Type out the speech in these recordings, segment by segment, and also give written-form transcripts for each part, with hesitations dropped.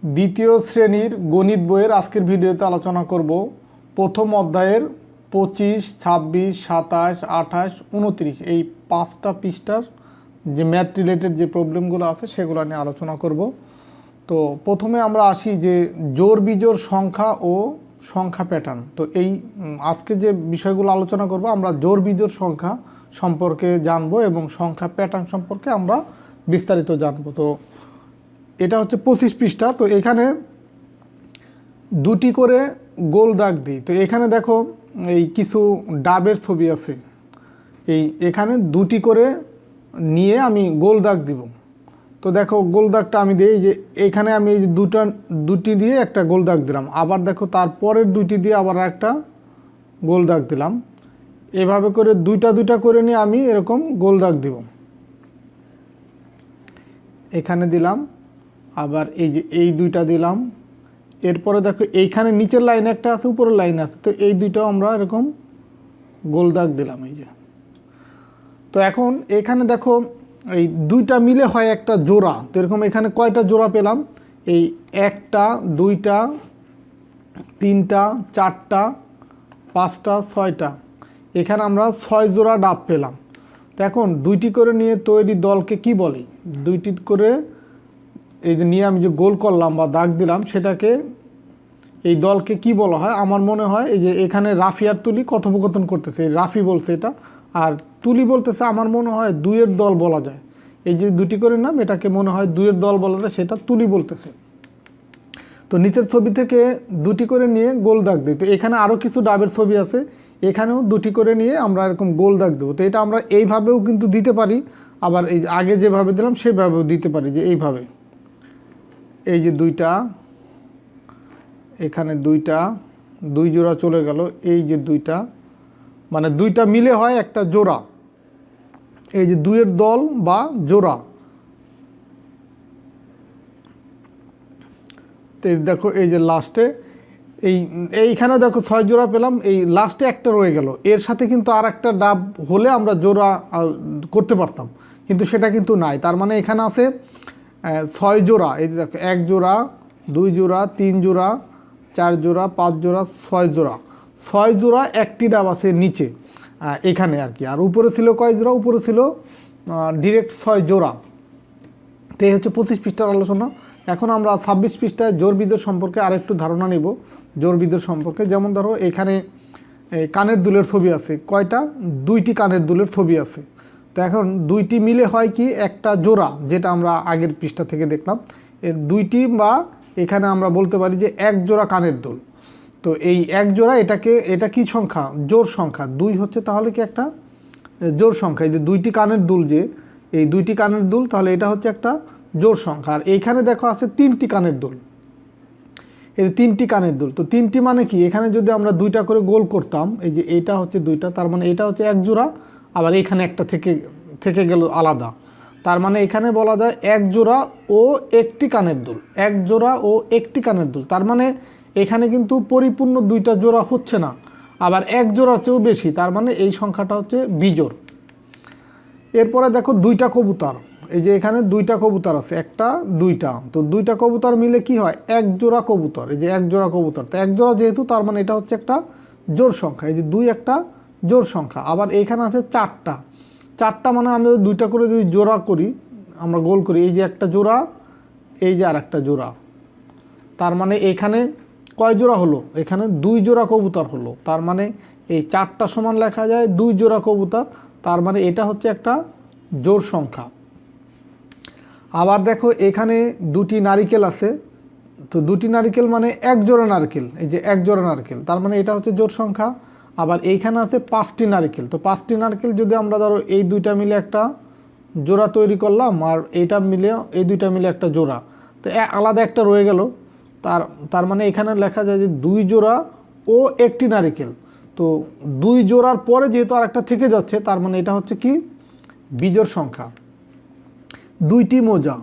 দ্বিতীয় শ্রেণীর গণিত বইয়ের আজকের ভিডিওতে আলোচনা করব প্রথম অধ্যায়ের 25, 26, 27, 28, 29 এই 5টা পৃষ্ঠার যে ম্যাথ রিলেটেড যে প্রবলেমগুলো আছে সেগুলো নিয়ে আলোচনা করব। তো প্রথমে আমরা আসি যে জোড় বিজোড় সংখ্যা ও সংখ্যা প্যাটার্ন। তো এই আজকে যে বিষয়গুলো আলোচনা করব আমরা জোড় বিজোড় সংখ্যা সম্পর্কে জানবো এবং সংখ্যা প্যাটার্ন সম্পর্কে আমরা বিস্তারিত জানবো। তো এটা হচ্ছে 25 পৃষ্ঠা। তো এখানে দুটি করে গোল দাগ দিই। তো এখানে দেখো এই কিছু ডাবের ছবি আছে, এখানে দুটি করে নিয়ে আমি গোল দাগ দিব। তো দেখো গোল দাগটা আমি দিই যে এখানে আমি এই দুটি দিয়ে একটা গোল দাগ দিলাম, আবার দেখো তারপরের দুইটি দিয়ে আবার একটা গোল দাগ দিলাম। এভাবে করে দুইটা করে নিয়ে আমি এরকম গোল দাগ দিব। এখানে দিলাম, আবার এই যে এই দুইটা দিলাম। এরপরে দেখো এইখানে নিচের লাইন একটা আছে, উপরের লাইন আছে, তো এই দুইটাও আমরা এরকম গোল দাগ দিলাম। এই যে তো এখন এখানে দেখো এই দুইটা মিলে হয় একটা জোড়া। তো এরকম এখানে কয়টা জোড়া পেলাম? এই একটা, দুইটা, তিনটা, চারটা, পাঁচটা, ছয়টা। এখানে আমরা 6 জোড়া ডাব পেলাম। তো এখন দুইটি করে নিয়ে তৈরি দলকে কি বলে? দুইটি করে এই যে নিয়ে আমি যে গোল করলাম বা দাগ দিলাম সেটাকে, এই দলকে কি বলা হয়? আমার মনে হয় এই যে এখানে রাফি আর তুলি কথোপকথন করতেছে, এই রাফি বলছে এটা, আর তুলি বলতেছে আমার মনে হয় দুইয়ের দল বলা যায়। এই যে দুটি করে নাম, এটাকে মনে হয় দুইয়ের দল বলা যায়, সেটা তুলি বলতেছে। তো নিচের ছবি থেকে দুটি করে নিয়ে গোল দাগ দিই। তো এখানে আরও কিছু ডাবের ছবি আছে, এখানেও দুটি করে নিয়ে আমরা এরকম গোল দাগ দেবো। তো এটা আমরা এইভাবেও কিন্তু দিতে পারি, আবার এই আগে যেভাবে দিলাম সেভাবেও দিতে পারি, যে এইভাবে এই যে দুইটা, এখানে দুইটা, দুই জোড়া চলে গেল, এই যে দুইটা, মানে দুইটা মিলে হয় একটা জোড়া, এই যে দুইয়ের দল বা জোড়া। তো দেখো এই যে লাস্টে এইখানে দেখো 6 জোড়া পেলাম, এই লাস্টে একটা রয়ে গেল। এর সাথে কিন্তু আর একটা ডাব হলে আমরা জোড়া করতে পারতাম, কিন্তু সেটা কিন্তু নাই। তার মানে এখানে আছে 6 জোড়া। এই দেখো 1 জোড়া, 2 জোড়া, 3 জোড়া, 4 জোড়া, 5 জোড়া, 6 জোড়া। 6 জোড়া একটি ডাব আছে নিচে এখানে আর কি। আর উপরে ছিল কয় জোড়া? উপরে ছিল ডিরেক্ট 6 জোড়া। তো এই হচ্ছে 25 পৃষ্ঠার আলোচনা। এখন আমরা 26 পৃষ্ঠায় জোড় বিজোড় সম্পর্কে আরেকটু ধারণা নিব। জোড় বিজোড় সম্পর্কে যেমন ধরো এখানে কানের দুলের ছবি আছে, কয়টা? 2টি কানের দুলের ছবি আছে। তো এখন দুইটি মিলে হয় কি একটা জোড়া, যেটা আমরা আগের পৃষ্ঠা থেকে দেখলাম। এর দুইটি বা এখানে আমরা বলতে পারি যে 1 জোড়া কানের দুল। তো এই 1 জোড়া এটা কি সংখ্যা? জোড় সংখ্যা। 2 হচ্ছে তাহলে কি একটা জোড় সংখ্যা। এই যে 2টি কানের দুল, যে এই 2টি কানের দুল, তাহলে এটা হচ্ছে একটা জোড় সংখ্যা। আর এইখানে দেখো আছে 3টি কানের দুল, এই 3টি কানের দুল। তো 3টি মানে কি? এখানে যদি আমরা 2টা করে গোল করতাম, এই যে এটা হচ্ছে 2টা, তার মানে এটা হচ্ছে 1 জোড়া, আবার এখানে একটা থেকে গেল আলাদা। তার মানে এখানে বলা যায় 1 জোড়া ও 1টি কানের দুল, 1 জোড়া ও 1টি কানের দুল। তার মানে এখানে কিন্তু পরিপূর্ণ 2টা জোড়া হচ্ছে না, আবার 1 জোড়ার চেয়েও বেশি। তার মানে এই সংখ্যাটা হচ্ছে বিজোড়। এরপরে দেখো 2টা কবুতর, এই যে এখানে 2টা কবুতর আছে, একটা, 2টা। তো 2টা কবুতর মিলে কি হয়? 1 জোড়া কবুতর। এই যে 1 জোড়া কবুতর, তো 1 জোড়া যেহেতু, তার মানে এটা হচ্ছে একটা জোড় সংখ্যা। এই যে 2 একটা জোড় সংখ্যা। আবার এইখানে আছে 4টা, মানে আমরা 2টা করে যদি জোড়া করি, আমরা গোল করি, এই যে একটা জোড়া, এই যে আর একটা জোড়া। তার মানে এখানে কয় জোড়া হলো? এখানে 2 জোড়া কবুতর হলো। তার মানে এই 4টা সমান লেখা যায় 2 জোড়া কবুতর। তার মানে এটা হচ্ছে একটা জোড় সংখ্যা। আবার দেখো এখানে 2টি নারিকেল আছে, তো 2টি নারিকেল মানে 1 জোড়া নারকেল, এই যে 1 জোড়া নারকেল। তার মানে এটা হচ্ছে জোড় সংখ্যা। আবার এইখানে আছে 5টি নারকেল, তো 5টি নারকেল যদি আমরা ধরো এই 2টা মিলে একটা জোড়া তৈরি করলাম, আর এইটা মিলে এই 2টা মিলে একটা জোড়া, তো আলাদা একটা রয়ে গেল। তার মানে এখানে লেখা যায় যে 2 জোড়া ও 1টি নারকেল। তো 2 জোড়ার পরে যেহেতু আর একটা থেকে যাচ্ছে, তার মানে এটা হচ্ছে কি? বিজোড় সংখ্যা। 2টি মোজা,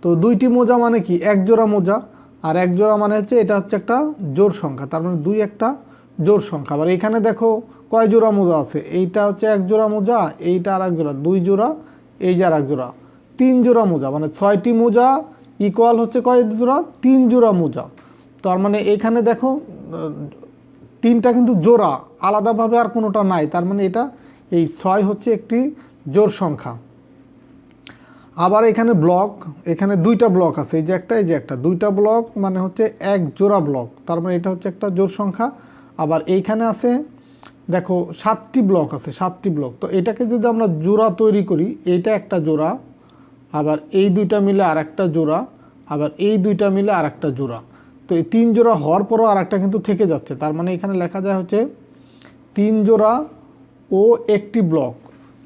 তো 2টি মোজা মানে কি? 1 জোড়া মোজা, আর 1 জোড়া মানে হচ্ছে এটা হচ্ছে একটা জোড় সংখ্যা। তার মানে 2 একটা জোড় সংখ্যা। আবার এখানে দেখো কয় জোড়া মোজা আছে? এইটা হচ্ছে 1 জোড়া মোজা, এইটা আর 1 জোড়া, 2 জোড়া, এই যে আর 1 জোড়া, 3 জোড়া মোজা, মানে 6টি মোজা ইকুয়াল হচ্ছে কয় জোড়া? 3 জোড়া মোজা। তার মানে এখানে দেখো 3টা কিন্তু জোড়া, আলাদাভাবে আর কোনোটা নাই। তার মানে এটা এই 6 হচ্ছে একটি জোড় সংখ্যা। আবার এখানে ব্লক, এখানে 2টা ব্লক আছে, এই যে একটা, এই যে একটা, 2টা ব্লক মানে হচ্ছে 1 জোড়া ব্লক। তার মানে এটা হচ্ছে একটা জোড় সংখ্যা। আবার এইখানে আছে দেখো 7টি ব্লক আছে, 7টি ব্লক। তো এটাকে যদি আমরা জোড়া তৈরি করি, এইটা একটা জোড়া, আবার এই 2টা মিলে আর একটা জোড়া, আবার এই 2টা মিলে আর একটা জোড়া। তো এই 3 জোড়া হওয়ার পরও আর একটা কিন্তু থেকে যাচ্ছে। তার মানে এখানে লেখা যায় হচ্ছে 3 জোড়া ও একটি ব্লক।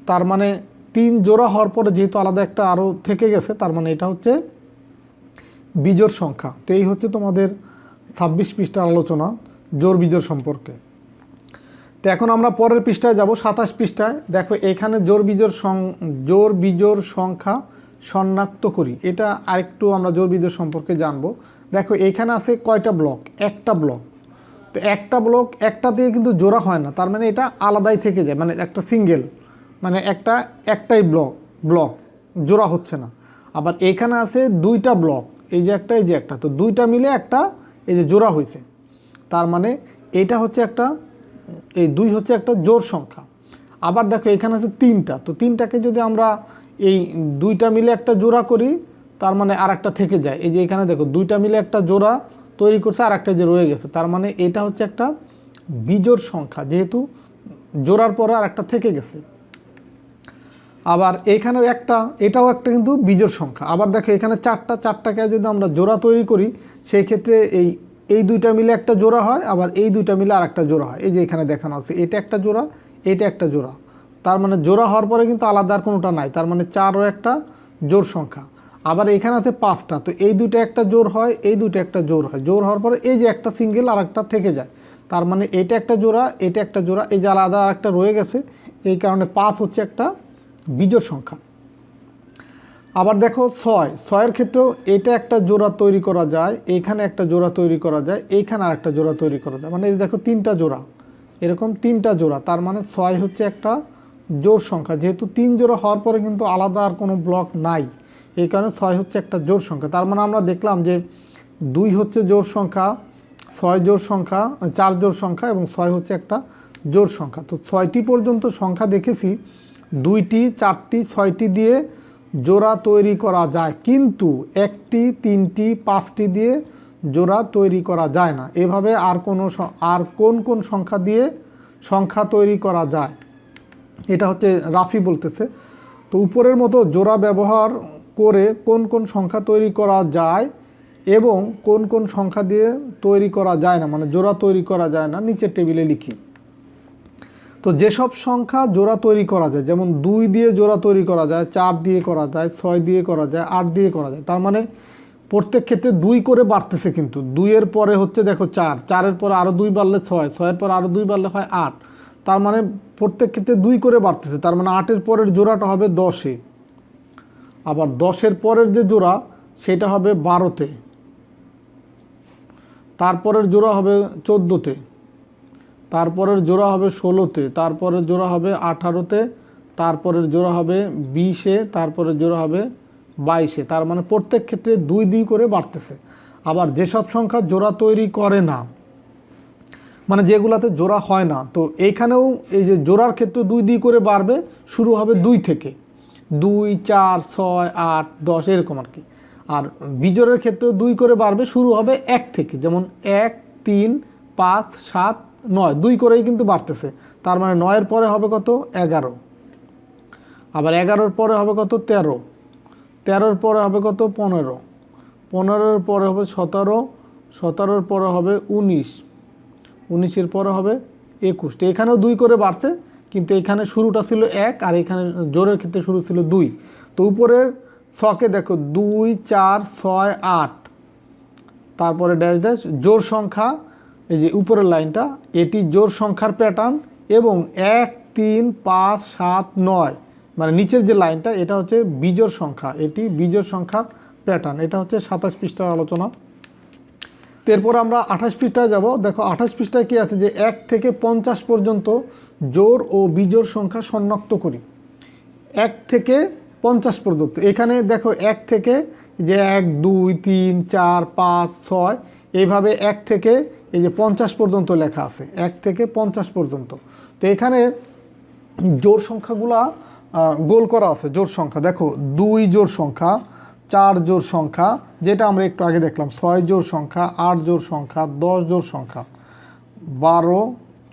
তার মানে 3 জোড়া হওয়ার পরে যেহেতু আলাদা একটা আরও থেকে গেছে, তার মানে এটা হচ্ছে বিজোড় সংখ্যা। তো এই হচ্ছে তোমাদের 26 পৃষ্ঠার আলোচনা জোড় বিজোড় সম্পর্কে। তো এখন আমরা পরের পৃষ্ঠায় যাব, 27 পৃষ্ঠায়। দেখো এখানে জোড় বিজোড় সংখ্যা শনাক্ত করি। এটা আরেকটু আমরা জোড় বিজোড় সম্পর্কে জানবো। দেখো এখানে আছে কয়টা ব্লক? একটা ব্লক। তো একটা ব্লক একটা দিয়ে কিন্তু জোড়া হয় না, তার মানে এটা আলাদাই থেকে যায়, মানে একটা সিঙ্গেল, মানে একটাই ব্লক জোড়া হচ্ছে না। আবার এখানে আছে 2টা ব্লক, এই যে একটা, এই যে একটা। তো 2টা মিলে একটা এই যে জোড়া হয়েছে। তার মানে এটা হচ্ছে একটা, এই 2 হচ্ছে একটা জোড় সংখ্যা। আবার দেখো এখানে আছে 3টা। তো 3টাকে যদি আমরা এই 2টা মিলে একটা জোড়া করি, তার মানে আর একটা থেকে যায়। এই যে এখানে দেখো 2টা মিলে একটা জোড়া তৈরি করছে, আর একটা যে রয়ে গেছে। তার মানে এটা হচ্ছে একটা বিজোড় সংখ্যা, যেহেতু জোড়ার পরে আর একটা থেকে গেছে। আবার এইখানেও একটা, এটাও একটা কিন্তু বিজোড় সংখ্যা। আবার দেখো এখানে 4টাকে যদি আমরা জোড়া তৈরি করি, সেই ক্ষেত্রে এই 2টা মিলে একটা জোড়া হয়, আবার এই 2টা মিলে আর একটা জোড়া হয়। এই যে এখানে দেখানো আছে, এটা একটা জোড়া, এটা একটা জোড়া। তার মানে জোড়া হওয়ার পরে কিন্তু আলাদা আর কোনোটা নাই। তার মানে 4ও একটা জোড় সংখ্যা। আবার এখানে আছে 5টা। তো এই 2টা একটা জোড় হয়, এই 2টা একটা জোড় হয়। জোড় হওয়ার পরে এই যে একটা সিঙ্গেল আর একটা থেকে যায়। তার মানে এটা একটা জোড়া, এটা একটা জোড়া, এই যে আলাদা আর একটা রয়ে গেছে। এই কারণে 5 হচ্ছে একটা বিজোড় সংখ্যা। আবার দেখো 6-এর ক্ষেত্রেও এটা একটা জোড়া তৈরি করা যায়, এইখানে একটা জোড়া তৈরি করা যায়, এইখানে আর একটা জোড়া তৈরি করা যায়। মানে এই দেখো 3টা জোড়া, এরকম 3টা জোড়া। তার মানে 6 হচ্ছে একটা জোড় সংখ্যা। যেহেতু 3 জোড়া হওয়ার পরে কিন্তু আলাদা আর কোনো ব্লক নাই, এই কারণে 6 হচ্ছে একটা জোড় সংখ্যা। তার মানে আমরা দেখলাম যে 2 হচ্ছে জোড় সংখ্যা, 6 জোড় সংখ্যা, 4 জোড় সংখ্যা, এবং 6 হচ্ছে একটা জোড় সংখ্যা। তো 6টি পর্যন্ত সংখ্যা দেখেছি, 2টি, 4টি, 6টি দিয়ে জোড়া তৈরি করা যায়, কিন্তু 1টি, 3টি, 5টি দিয়ে জোড়া তৈরি করা যায় না। এভাবে আর কোন সংখ্যা দিয়ে সংখ্যা তৈরি করা যায়, এটা হচ্ছে রাফি বলতেছে। তো উপরের মতো জোড়া ব্যবহার করে কোন সংখ্যা তৈরি করা যায় এবং কোন সংখ্যা দিয়ে তৈরি করা যায় না, মানে জোড়া তৈরি করা যায় না, নিচের টেবিলে লিখি। তো যেসব সংখ্যা জোড়া তৈরি করা যায়, যেমন 2 দিয়ে জোড়া তৈরি করা যায়, 4 দিয়ে করা যায়, 6 দিয়ে করা যায়, 8 দিয়ে করা যায়। তার মানে প্রত্যেক ক্ষেত্রে 2 করে বাড়তেছে, কিন্তু 2-এর পরে হচ্ছে দেখো 4, 4-এর পরে আরও 2 বাড়লে 6, 6-এর পরে আরও 2 বাড়লে হয় 8। তার মানে প্রত্যেক ক্ষেত্রে 2 করে বাড়তেছে। তার মানে 8-এর পরের জোড়াটা হবে 10-এ, আবার 10-এর পরের যে জোড়া সেটা হবে 12-তে, তারপরের জোড়া হবে 14-তে, তারপরের জোড়া হবে 16-তে, তারপরের জোড়া হবে 18-তে, তারপরের জোড়া হবে 20-এ, তারপরের জোড়া হবে 22-এ। তার মানে প্রত্যেক ক্ষেত্রে 2 করে বাড়তেছে। আবার যেসব সংখ্যা জোড়া তৈরি করে না, মানে যেগুলাতে জোড়া হয় না, তো এইখানেও এই যে জোড়ার ক্ষেত্রে 2 করে বাড়বে, শুরু হবে 2 থেকে, 2, 4, 6, 8, 10 এরকম আর কি। আর বিজোড়ের ক্ষেত্রেও 2 করে বাড়বে, শুরু হবে 1 থেকে, যেমন 1, 3, 5, 7, 9, 2 করেই কিন্তু বাড়তেছে। তার মানে 9-এর পরে হবে কত? 11, আবার 11-এর পরে হবে কত? 13, 13-এর পরে হবে কত? 15, 15-এর পরে হবে 17, 17-এর পরে হবে 19, 19-এর পরে হবে 21। তো এখানেও 2 করে বাড়ছে, কিন্তু এখানে শুরুটা ছিল 1, আর এখানে জোরের ক্ষেত্রে শুরু ছিল 2। তো উপরের ছকে দেখো 2, 4, 6, 8, তারপরে ড্যাশ ড্যাশ জোড় সংখ্যা, এই যে উপরের লাইনটা, এটি জোড় সংখ্যার প্যাটার্ন, এবং 1, 3, 5, 7, 9, মানে নিচের যে লাইনটা, এটা হচ্ছে বিজোড় সংখ্যা, এটি বিজোড় সংখ্যার প্যাটার্ন। এটা হচ্ছে 27 পৃষ্ঠার আলোচনা। এরপর আমরা 28 পৃষ্ঠায় যাব। দেখো 28 পৃষ্ঠায় কি আছে, যে 1 থেকে 50 পর্যন্ত জোড় ও বিজোড় সংখ্যা শনাক্ত করি। 1 থেকে 50 পর্যন্ত, এখানে দেখো 1 থেকে যে 1 2 3 4 5 6 এইভাবে 1 থেকে এই যে 50 পর্যন্ত লেখা আছে, 1 থেকে 50 পর্যন্ত। তো এখানে জোড় সংখ্যাগুলা গোল করা আছে, জোড় সংখ্যা দেখো 2 জোড় সংখ্যা, 4 জোড় সংখ্যা, যেটা আমরা একটু আগে দেখলাম, 6 জোড় সংখ্যা, 8 জোড় সংখ্যা, 10 জোড় সংখ্যা, 12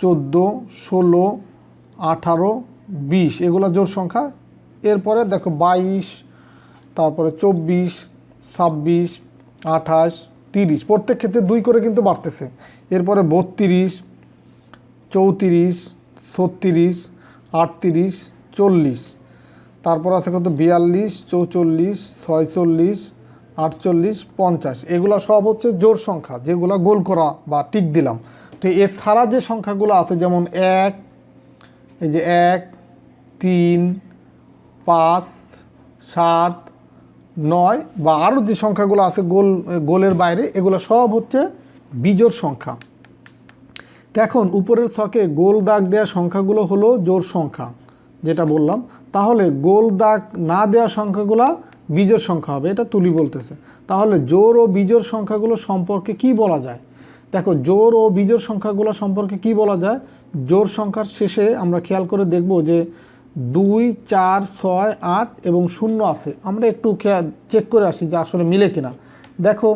14 16 18 20 এগুলো জোড় সংখ্যা। এরপরে দেখো 22, তারপরে 24 26 28 30, প্রত্যেক ক্ষেত্রে 2 করে কিন্তু বাড়তেছে। এরপরে 32 34 36 38 40, তারপর আছে কত 42 44 46 48 50, এগুলো সব হচ্ছে জোড় সংখ্যা যেগুলো গোল করা বা টিক দিলাম। তো এছাড়া যে সংখ্যাগুলো আছে যেমন 1, এই যে 1 3 5 7 9 বা আরও যে সংখ্যাগুলো আছে গোলের বাইরে, এগুলো সব হচ্ছে বিজোড় সংখ্যা। এখন উপরের ছকে গোল দাগ দেওয়া সংখ্যাগুলো হলো জোড় সংখ্যা যেটা বললাম, তাহলে গোল দাগ না দেওয়া সংখ্যাগুলো বিজোড় সংখ্যা হবে, এটা তুলি বলতেছে। তাহলে জোড় ও বিজোড় সংখ্যাগুলো সম্পর্কে কি বলা যায়? দেখো জোড় ও বিজোড় সংখ্যাগুলো সম্পর্কে কি বলা যায়, জোড় সংখ্যার শেষে আমরা খেয়াল করে দেখব যে 2 4 6 8 এবং 0 আছে। আমরা একটু চেক করে আসি যে আসলে মিলে কিনা। দেখো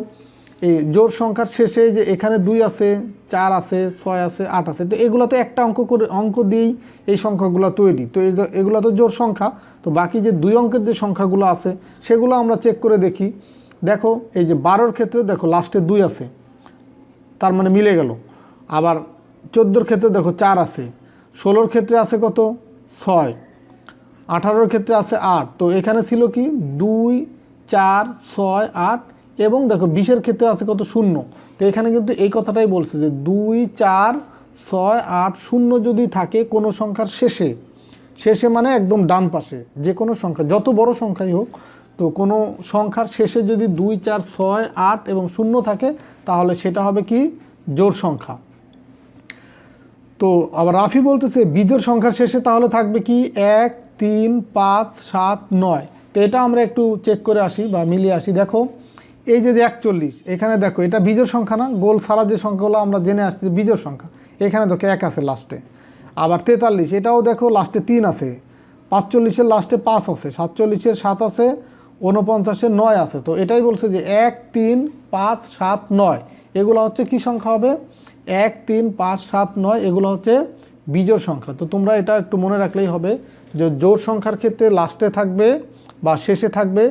এই জোড় সংখ্যার শেষে যে এখানে 2 আছে, 4 আছে, 6 আছে, 8 আছে, তো এগুলো তো একটা অঙ্ক দিয়েই এই সংখ্যাগুলো তৈরি। তো এগুলো তো জোড় সংখ্যা। তো বাকি যে 2 অঙ্কের যে সংখ্যাগুলো আছে সেগুলো আমরা চেক করে দেখি। দেখো এই যে 12-র ক্ষেত্রে দেখো লাস্টে 2 আছে, তার মানে মিলে গেল। আবার 14-র ক্ষেত্রে দেখো 4 আছে, 16-র ক্ষেত্রে আছে কত 6, 18-র ক্ষেত্রে আছে 8। তো এখানে ছিল কি 2 4 6 8 এবং দেখো 20-এর ক্ষেত্রে আছে কত 0। তো এখানে কিন্তু এই কথাটাই বলছে যে 2 4 6 8 0 যদি থাকে কোনো সংখ্যার শেষে, শেষে মানে একদম ডান পাশে যে কোনো সংখ্যা যত বড় সংখ্যাই হোক, তো কোনো সংখ্যার শেষে যদি 2 4 6 8 এবং 0 থাকে তাহলে সেটা হবে কি জোড় সংখ্যা। তো আবার রাফি বলতেছে বিজোড় সংখ্যার শেষে তাহলে থাকবে কি 1 3 5 7 9। তো এটা আমরা একটু চেক করে আসি বা মিলিয়ে আসি। দেখো এই যে 41, এখানে দেখো এটা বিজোড় সংখ্যা না, গোল ছাড়া যে সংখ্যাগুলো আমরা জেনে আসছি বিজোড় সংখ্যা, এখানে দেখো 1 আছে লাস্টে। আবার 43, এটাও দেখো লাস্টে 3 আছে, 45-এর লাস্টে 5 আছে, 47-এর 7 আছে, 49-এর 9 আছে। তো এটাই বলছে যে 1 3 5 7 9 এগুলো হচ্ছে কি সংখ্যা হবে 1 3 5 7 9, এগুলো হচ্ছে বিজোড় সংখ্যা। তো তোমরা এটা একটু মনে রাখলেই হবে যে জোড় সংখ্যার ক্ষেত্রে লাস্টে থাকবে বা শেষে থাকবে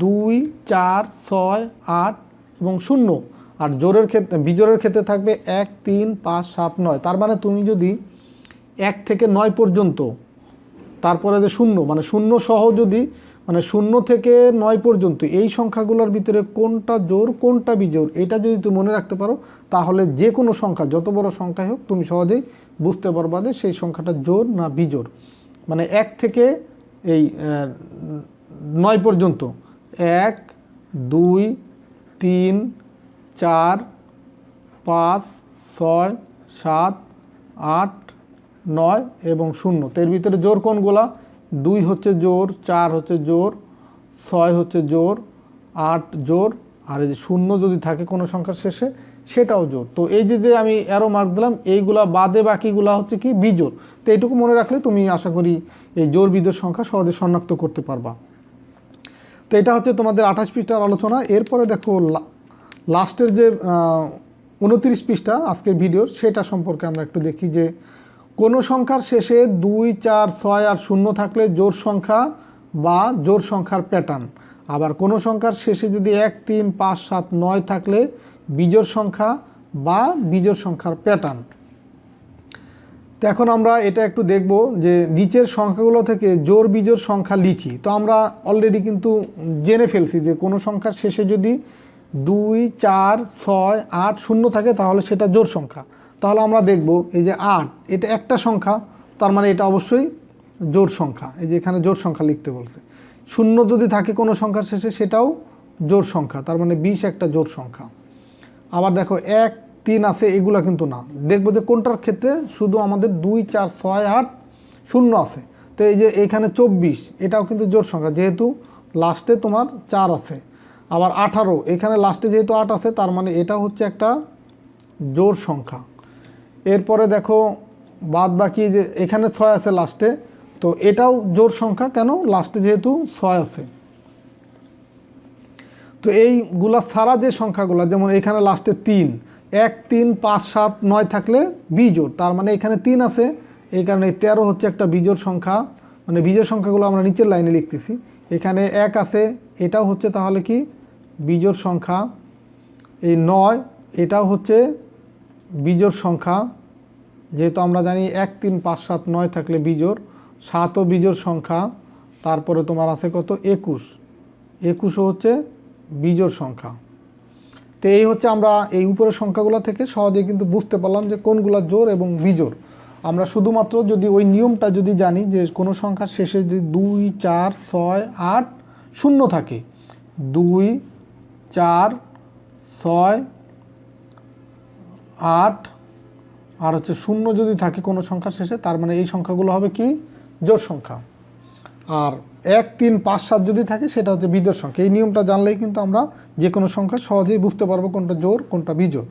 2 4 6 8 এবং 0, আর জোড়ের ক্ষেত্রে বিজোড়ের ক্ষেত্রে থাকবে 1 3 5 7 9। তার মানে তুমি যদি 1 থেকে 9 পর্যন্ত, তারপরে যে 0 মানে 0 সহ যদি মানে 0 থেকে 9 পর্যন্ত এই সংখ্যাগুলোর ভিতরে কোনটা জোড় কোনটা বিজোড় এটা যদি তুমি মনে রাখতে পারো, তাহলে যে কোনো সংখ্যা যত বড় সংখ্যাই হোক তুমি সহজেই বুঝতে পারবা যে সেই সংখ্যাটা জোড় না বিজোড়। মানে 1 থেকে এই 9 পর্যন্ত 1 2 3 4 5 6 7 8 9 এবং 0। তো এর ভিতরে জোড় কোনগুলা, 2 হচ্ছে জোড়, 4 হচ্ছে জোড়, 6 হচ্ছে জোড়, 8 জোড়, আর এই যে 0 যদি থাকে কোনো সংখ্যার শেষে সেটাও জোড়। তো এই যে আমি অ্যারো মার্ক দিলাম এইগুলা বাদে বাকিগুলা হচ্ছে কি বিজোড়। তো এইটুকু মনে রাখলে তুমি আশা করি এই জোড় বিজোড় সংখ্যা সহজে শনাক্ত করতে পারবা। তো এটা হচ্ছে তোমাদের 28 পৃষ্ঠার আলোচনা। এরপরে দেখো লাস্টের যে 29 পৃষ্ঠা আজকের ভিডিওর, সেটা সম্পর্কে আমরা একটু দেখি যে কোনো সংখ্যার শেষে 2 4 6 আর 0 থাকলে জোড় সংখ্যা বা জোড় সংখ্যার প্যাটার্ন। আবার কোনো সংখ্যার শেষে যদি 1 3 5 7 9 থাকলে বিজোড় সংখ্যা বা বিজোড় সংখ্যার প্যাটার্ন। তো এখন আমরা এটা একটু দেখব যে নিচের সংখ্যাগুলো থেকে জোড় বিজোড় সংখ্যা লিখি। তো আমরা অলরেডি কিন্তু জেনে ফেলছি যে কোনো সংখ্যার শেষে যদি 2 4 6 8 0 থাকে তাহলে সেটা জোড় সংখ্যা। তাহলে আমরা দেখব এই যে 8, এটা একটা সংখ্যা, তার মানে এটা অবশ্যই জোড় সংখ্যা। এই যে এখানে জোড় সংখ্যা লিখতে বলছে। 0 যদি থাকে কোনো সংখ্যার শেষে সেটাও জোড় সংখ্যা, তার মানে 20 একটা জোড় সংখ্যা। আবার দেখো 1 3 আছে, এগুলা কিন্তু না। দেখবো যে কোনটার ক্ষেত্রে শুধু আমাদের 2 4 6 8 0 আছে। তো এই যে এইখানে 24, এটাও কিন্তু জোড় সংখ্যা যেহেতু লাস্টে তোমার 4 আছে। আবার 18 এখানে লাস্টে যেহেতু 8 আছে তার মানে এটা হচ্ছে একটা জোড় সংখ্যা। এরপরে দেখো বাদ বাকি যে এখানে 6 আছে লাস্টে, তো এটাও জোড় সংখ্যা, কেন লাস্টে যেহেতু 6 আছে। তো এইগুলা ছাড়া যে সংখ্যাগুলো, যেমন এখানে লাস্টে 3, 1, 3, 5, 7, 9 থাকলে বিজোড়, তার মানে এখানে 3 আছে, এই কারণে 13 হচ্ছে একটা বিজোড় সংখ্যা। মানে বিজোড় সংখ্যাগুলো আমরা নিচের লাইনে লিখতেছি। এখানে 1 আছে, এটাও হচ্ছে তাহলে কি বিজোড় সংখ্যা। এই 9 এটাও হচ্ছে বিজোড় সংখ্যা, যেহেতু আমরা জানি 1, 3, 5, 7, 9 থাকলে বিজোড়। 7ও বিজোড় সংখ্যা। তারপরে তোমার আছে কত 21, 21ও হচ্ছে বিজোড় সংখ্যা। তো এই হচ্ছে আমরা এই উপরের সংখ্যাগুলো থেকে সহজে কিন্তু বুঝতে পারলাম যে কোনগুলো জোড় এবং বিজোড়। আমরা শুধুমাত্র যদি ওই নিয়মটা যদি জানি যে কোনো সংখ্যার শেষে যদি 2, 4, 6, 8, 0 থাকে, 2, 4, 6, 8 আর হচ্ছে 0 যদি থাকে কোনো সংখ্যার শেষে, তার মানে এই সংখ্যাগুলো হবে কি জোড় সংখ্যা। আর 1, 3, 5, 7 যদি থাকে সেটা হচ্ছে বিজোড় সংখ্যা। এই নিয়মটা জানলেই কিন্তু আমরা যে কোনো সংখ্যা সহজেই বুঝতে পারবো কোনটা জোড় কোনটা বিজোড়।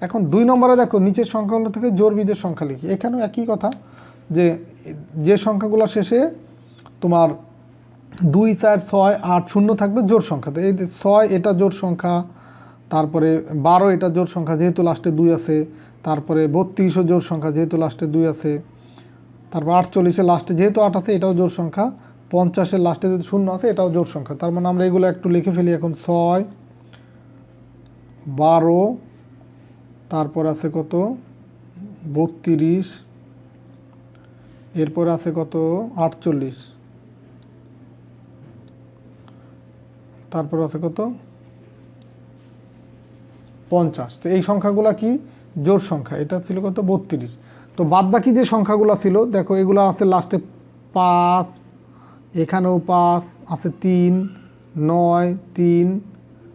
এখন 2 নম্বরে দেখো নিচের সংখ্যাগুলো থেকে জোড় বিজোড় সংখ্যা লিখি। এখানেও একই কথা, যে সংখ্যাগুলো শেষে তোমার 2, 4, 6, 8, 0 থাকবে জোড় সংখ্যা। তো এই 6 এটা জোড় সংখ্যা, তারপরে 12 এটা জোড় সংখ্যা যেহেতু লাস্টে 2 আছে, তারপরে 32ও জোড় সংখ্যা যেহেতু লাস্টে 2 আছে, তারপর 48 লাস্টে যেহেতু 8 আছে এটাও জোড় সংখ্যা, 50 লাস্টে যদি 0 আছে এটাও জোড় সংখ্যা। তার মানে আমরা এগুলো একটু লিখে ফেলি এখন। 6, 12, তারপর আছে কত 32, এরপর আছে কত 48, তারপর আছে কত 50। তো এই সংখ্যাগুলো কি জোড় সংখ্যা। এটা ছিল কত 32। তো বাদ বাকি যে সংখ্যাগুলো ছিল দেখো এগুলো আছে লাস্টে 5, এখানেও 5 আছে, 3, 9, 3।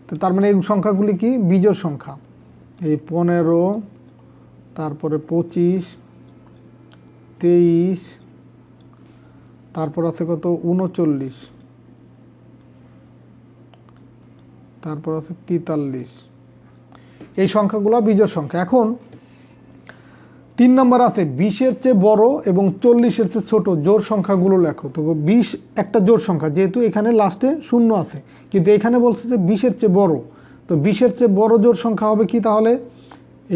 তো তার মানে এই সংখ্যাগুলি কি বিজোড় সংখ্যা। এই 15, তারপরে 25, 23, তারপর আছে কত 39, তারপর আছে 43। এই সংখ্যাগুলো বিজোড় সংখ্যা। এখন 3 নম্বর আছে 20-এর চেয়ে বড় এবং 40-এর চেয়ে ছোট জোড় সংখ্যাগুলো লেখো। তো 20 একটা জোড় সংখ্যা, যেহেতু এখানে লাস্টে 0 আছে, কিন্তু এখানে বলছে যে 20-এর চেয়ে বড়। তো 20-এর চেয়ে বড় জোড় সংখ্যা হবে কি তাহলে,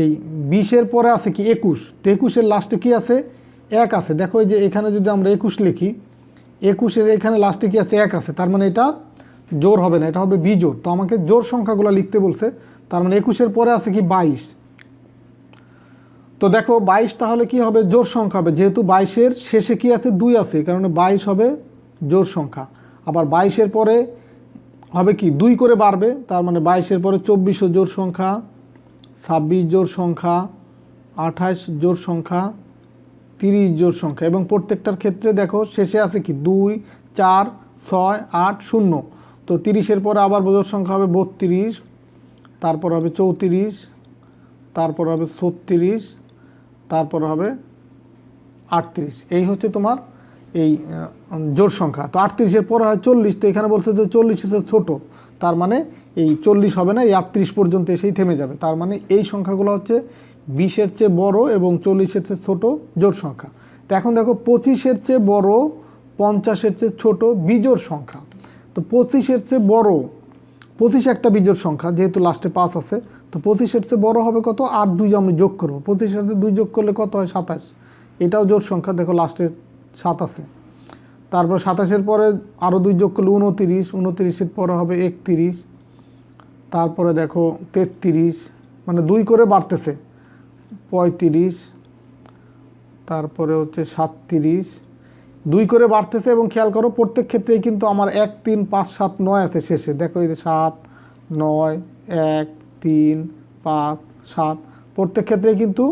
এই 20-এর পরে আছে কি 21। তো 21-এর লাস্টে কি আছে 1 আছে। দেখো এই যে এখানে যদি আমরা 21 লিখি, 21-এর এখানে লাস্টে কি আছে 1 আছে, তার মানে এটা জোড় হবে না, এটা হবে বিজোড়। তো আমাকে জোড় সংখ্যাগুলো লিখতে বলছে, তার মানে 21-এর পরে আছে কি 22। তো দেখো 22 তাহলে কি হবে জোড় সংখ্যা হবে, যেহেতু 22-এর শেষে কি আছে 2 আছে, কারণে 22 হবে জোড় সংখ্যা। আবার 22-এর পরে হবে কি 2 করে বাড়বে, তার মানে 22-এর পরে 24ও জোড় সংখ্যা, 26 জোড় সংখ্যা, 28 জোড় সংখ্যা, 30 জোড় সংখ্যা। এবং প্রত্যেকটার ক্ষেত্রে দেখো শেষে আছে কি 2, 4, 6, 8, 0। তো 30-এর পরে আবার জোড় সংখ্যা হবে 32, তারপর হবে 34, তারপর হবে 36, তারপর হবে 38। এই হচ্ছে তোমার এই জোড় সংখ্যা। তো 38-এর পরে হয় 40। তো এখানে বলছে যে 40-এর ছোট, তার মানে এই 40 হবে না, এই 38 পর্যন্ত এসেই থেমে যাবে। তার মানে এই সংখ্যাগুলো হচ্ছে 20-এর চেয়ে বড় এবং 40-এর চেয়ে ছোট জোড় সংখ্যা। তো এখন দেখো 25-এর চেয়ে বড়, 50-এর চেয়ে ছোট বিজোড় সংখ্যা। তো 25-এর চেয়ে বড়, 25 একটা বিজোড় সংখ্যা যেহেতু লাস্টে 5 আছে। তো 25-এর চেয়ে বড় হবে কত 8, 2 আমি যোগ করবো। 25-এর সাথে 2 যোগ করলে কত হয় 27। এটাও জোড় সংখ্যা, দেখো লাস্টে 7 আছে। তারপর 27-এর পরে আরও 2 যোগ করলে 29, 29-এর পরে হবে 31, তারপরে দেখো 33, মানে 2 করে বাড়তেছে 35, তারপরে হচ্ছে 37, 2 করে বাড়তেছে। এবং খেয়াল করো প্রত্যেক ক্ষেত্রেই কিন্তু আমার 1, 3, 5, 7, 9 আছে শেষে। দেখো এই যে 7, 9, 1, 3, 5, 7, প্রত্যেক ক্ষেত্রেই কিন্তু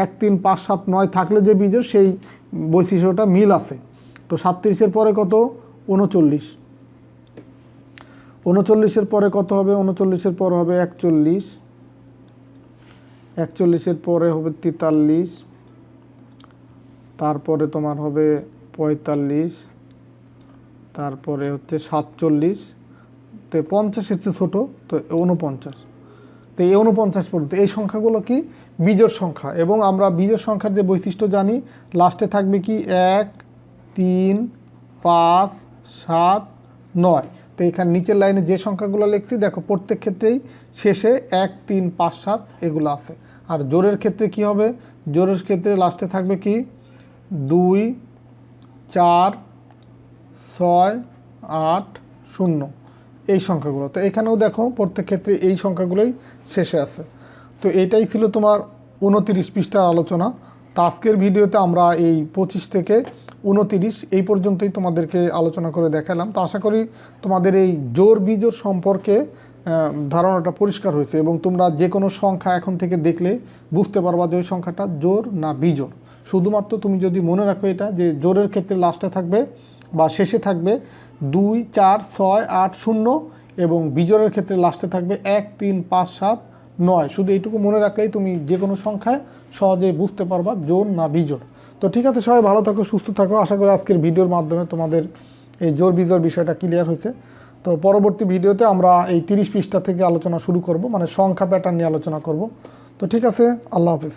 1, 3, 5, 7, 9 থাকলে যে বিজোড় সেই বৈশিষ্ট্যটা মিল আছে। তো 37-এর পরে কত 39, 39-এর পরে কত হবে, 39-এর পরে হবে 41, 41-এর পরে হবে 43, তারপরে তোমার হবে 45, তারপরে হচ্ছে 47, তো 50 এর চেয়ে ছোটো, তো 49। তো এই 49 পর্যন্ত এই সংখ্যাগুলো কি বিজোড় সংখ্যা, এবং আমরা বিজোড় সংখ্যার যে বৈশিষ্ট্য জানি, লাস্টে থাকবে কি 1, 3, 5, 7, 9। তো এখানে নিচের লাইনে যে সংখ্যাগুলো লিখছি দেখো প্রত্যেক ক্ষেত্রেই শেষে 1, 3, 5, 7 এগুলো আছে। আর জোড়ের ক্ষেত্রে কি হবে, জোড়ের ক্ষেত্রে লাস্টে থাকবে কি 2, 4, 6, 8, 0 এই সংখ্যাগুলো। তো এখানেও দেখো প্রত্যেক ক্ষেত্রে এই সংখ্যাগুলোই শেষে আছে। তো এটাই ছিল তোমার 29 পৃষ্ঠার আলোচনা। তো আজকের ভিডিওতে আমরা এই 25 থেকে 29 এই পর্যন্তই তোমাদেরকে আলোচনা করে দেখালাম। তো আশা করি তোমাদের এই জোড় বিজোড় সম্পর্কে ধারণাটা পরিষ্কার হয়েছে, এবং তোমরা যে কোনো সংখ্যা এখন থেকে দেখলে বুঝতে পারবা যে ওই সংখ্যাটা জোড় না বিজোড়। শুধুমাত্র তুমি যদি মনে রাখো এটা, যে জোড়ের ক্ষেত্রে লাস্টে থাকবে বা শেষে থাকবে 2, 4, 6, 8, 0, এবং বিজোড়ের ক্ষেত্রে লাস্টে থাকবে 1, 3, 5, 7, 9। শুধু এইটুকু মনে রাখলেই তুমি যে কোনো সংখ্যায় সহজেই বুঝতে পারবা জোড় না বিজোড়। তো ঠিক আছে, সবাই ভালো থাকো, সুস্থ থাকো। আশা করি আজকের ভিডিওর মাধ্যমে তোমাদের এই জোড় বিজোড় বিষয়টা ক্লিয়ার হয়েছে। তো পরবর্তী ভিডিওতে আমরা এই 30 পৃষ্ঠা থেকে আলোচনা শুরু করব, মানে সংখ্যা প্যাটার্ন নিয়ে আলোচনা করব। তো ঠিক আছে, আল্লাহ হাফেজ।